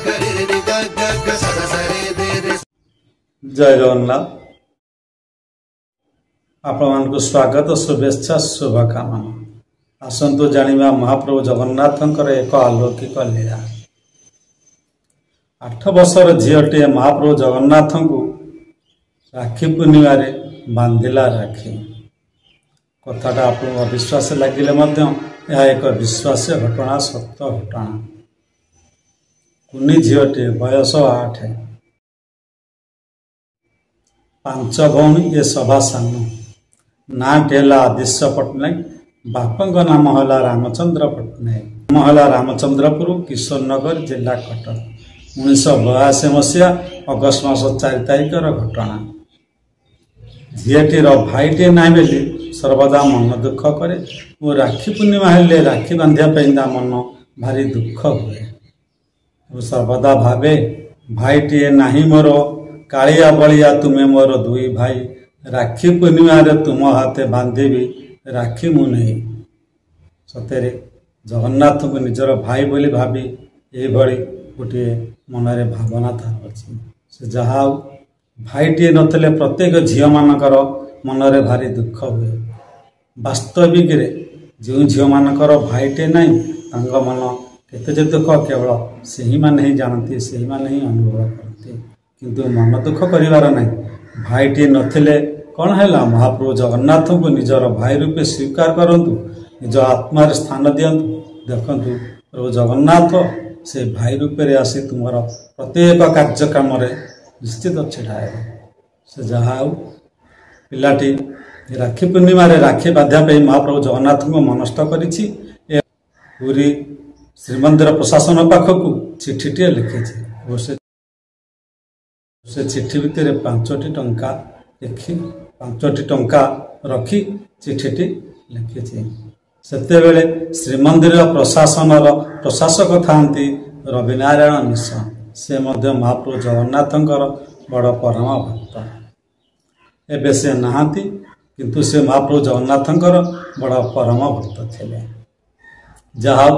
जय जगन्नाथ आपण स्वागत शुभेच्छा शुभकामना। आसतु जानिबा महाप्रभु जगन्नाथंकर एक अलौकिक लीला। 8 वर्षर झीटे महाप्रभु जगन्नाथ को राखी पूर्णिमा बांधिला राखी। कथाटा आपको अविश्वास लगिले यह एक विश्वास घटना सत्य घटना। कुनी झीटे बयस 8 5 भौणी ये सभा सान नाटे आदिश्य पट्टनायक बापा नाम है रामचंद्र पट्टनायक। नाम है रामचंद्रपुर किशोरनगर जिला कटक। 1982 मसीहा अगस्ट मास 4 तारिखर घटना। झीटीर भाईटे ना बेली सर्वदा मन दुख करे और राखी पूर्णिमा हेले राखी बांधिया मन भारी दुख हुए। सर्वदा भावे भाईटे नाही मोर कालिया बलिया तुम्हें मोर दुई भाई राखी पूर्णिमा तुम हाथे बांधेबी राखी मु नहीं। सतेरे जगन्नाथ को निजर भाई बोली भावी ये गोटे मनरे भावना तार अच्छी। से जहा भाईटे नथिले प्रत्येक झील मानकर मनरे भारी दुख हुए। वास्तविक जो झील मानकर भाईटे नहीं मन केते दुख केवल से ही माने ही जानती, से ही माने ही अनुभव करते। किंतु मन दुख करिवार नहीं। भाईटे नथिले कौन है महाप्रभु जगन्नाथ को निजर भाई रूपे स्वीकार करंतु, निज आत्मा स्थान दियंतु। देखंतु प्रभु जगन्नाथ से भाई रूपे आसी तुमर प्रत्येक कार्यक्रम निश्चित छिड़ा है। से जहा पिलाटी राखी पूर्णिमा राखी बाध्या महाप्रभु जगन्नाथ को मनस्थ करिछि। पूरी श्रीमंदिर प्रशासन पाखक चिठीटे लिखी। से चिठी भितर 5टी टंका लिखि 5टी टंका रखी चिठीटी लिखी। सेतेबेले श्रीमंदिर प्रशासनर प्रशासक थांती रविनारायण मिश्र। से मध्य महाप्रभु जगन्नाथंकर बड़ परम भक्त। एबे से नहांती किंतु से महाप्रभु जगन्नाथंकर बड़ परम भक्त थे। जहा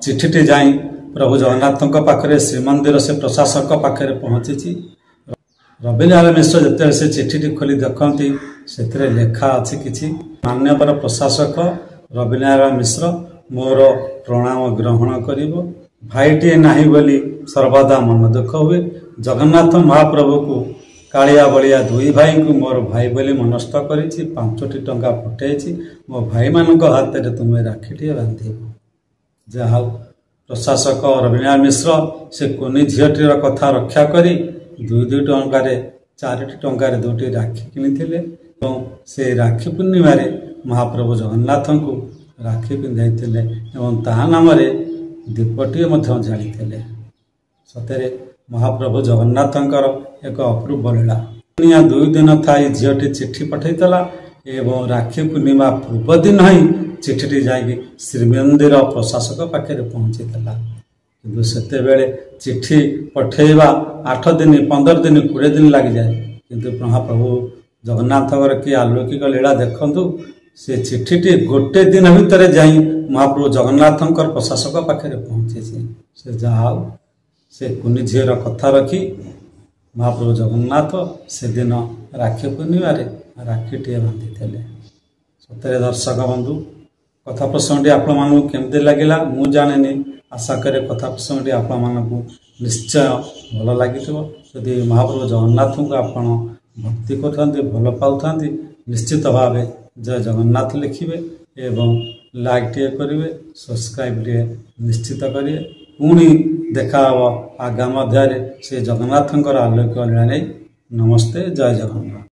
चिठीटी जाई प्रभु जगन्नाथ पाखरे श्रीमंदिर से प्रशासक पाखे पहुंची। रविनारायण मिश्र जिते से चिठीटी खोली देखती से लेखा अच्छी कि मान्यवर प्रशासक रविनारायण मिश्र मोर प्रणाम ग्रहण करिवो। भाईटे नाही बोली सर्वदा मन दुख हुए। जगन्नाथ महाप्रभु को कालिया बलिया दुई भाई को मोर भाई बोली मनस्थ करिछि। 5टी टंका पठेछि। मो भाई मानक हाथ में तुम्हें राखीटे बांधिब। जहा प्रशासक रविनारायण मिश्र से कुनी झीटीर कथा रक्षा करी 2 टंकार 4टी टंकार 2टी राखी किनी से राखी पूर्णिमा महाप्रभु जगन्नाथ को राखी पिंधाई ता नाम दीपटी जाली। सतरे महाप्रभु जगन्नाथंकर एक अपूर्व लीला। 2 दिन थी झीटी चिठी पठेला एवं राखी पूर्णिमा पूर्व दिन ही चिठीटी जाकि श्रीमंदिर प्रशासक पाखे पहुँची। किंतु सेतेबेले चिठी पठेवा 8 दिन 15 दिन 20 दिन लग जाए। किंतु महाप्रभु जगन्नाथ की अलौकिक लीला देखंतु। से चिठीटी गोटे दिन भितर जाई महाप्रभु जगन्नाथ प्रशासक पाखे पहुँची। से जहा से कुनी झीर कथा रखी महाप्रभु जगन्नाथ से दिन राखी पूर्णिमा राखीटे बांधि थे। सतरे दर्शक बंधु कथा प्रसंगटी आपण केमती लगिला मु जाने। आशा करे कथा प्रसंगटी आपण निश्चय भल लगी। यदि महाप्रभु जगन्नाथ को आपण भक्ति करते भल पाता निश्चित भाव जय जगन्नाथ लिखिए एवं लाइक टे करेंगे, सब्सक्राइब टे निश्चित करेंगे। पुणी देखा आगामी अध्याय से जगन्नाथंकर आलोक लीला नहीं। नमस्ते, जय जगन्नाथ।